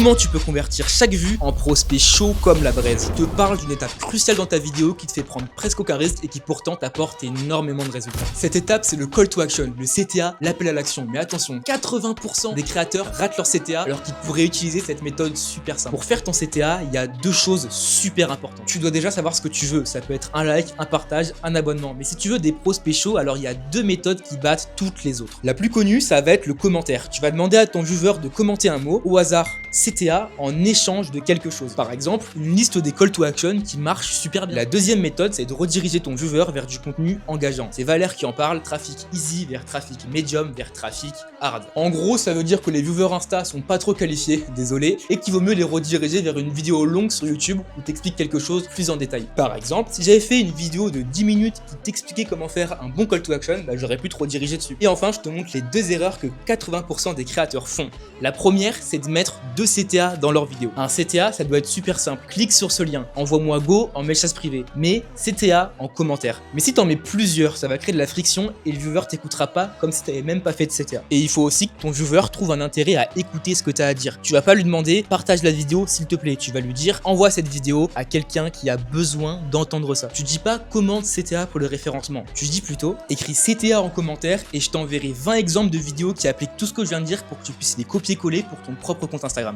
Comment tu peux convertir chaque vue en prospect chaud comme la braise? Je te parle d'une étape cruciale dans ta vidéo qui te fait prendre presque aucun risque et qui pourtant t'apporte énormément de résultats. Cette étape, c'est le call to action, le CTA, l'appel à l'action. Mais attention, 80% des créateurs ratent leur CTA alors qu'ils pourraient utiliser cette méthode super simple. Pour faire ton CTA, il y a deux choses super importantes. Tu dois déjà savoir ce que tu veux. Ça peut être un like, un partage, un abonnement. Mais si tu veux des prospects chauds, alors il y a deux méthodes qui battent toutes les autres. La plus connue, ça va être le commentaire. Tu vas demander à ton viewer de commenter un mot au hasard CTA en échange de quelque chose. Par exemple, une liste des call to action qui marche super bien. La deuxième méthode, c'est de rediriger ton viewer vers du contenu engageant. C'est Valère qui en parle, trafic easy vers trafic medium vers trafic hard. En gros, ça veut dire que les viewers Insta sont pas trop qualifiés, désolé, et qu'il vaut mieux les rediriger vers une vidéo longue sur YouTube où t'expliques quelque chose plus en détail. Par exemple, si j'avais fait une vidéo de 10 minutes qui t'expliquait comment faire un bon call to action, j'aurais pu te rediriger dessus. Et enfin, je te montre les deux erreurs que 80% des créateurs font. La première, c'est de mettre deux CTA dans leur vidéo. Un CTA, ça doit être super simple. Clique sur ce lien, envoie-moi go en message privé. Mais CTA en commentaire. Mais si t'en mets plusieurs, ça va créer de la friction et le viewer t'écoutera pas comme si t'avais même pas fait de CTA. Et il faut aussi que ton viewer trouve un intérêt à écouter ce que t'as à dire. Tu vas pas lui demander partage la vidéo s'il te plaît. Tu vas lui dire envoie cette vidéo à quelqu'un qui a besoin d'entendre ça. Tu dis pas commande CTA pour le référencement. Tu dis plutôt écris CTA en commentaire et je t'enverrai 20 exemples de vidéos qui appliquent tout ce que je viens de dire pour que tu puisses les copier-coller pour ton propre compte Instagram.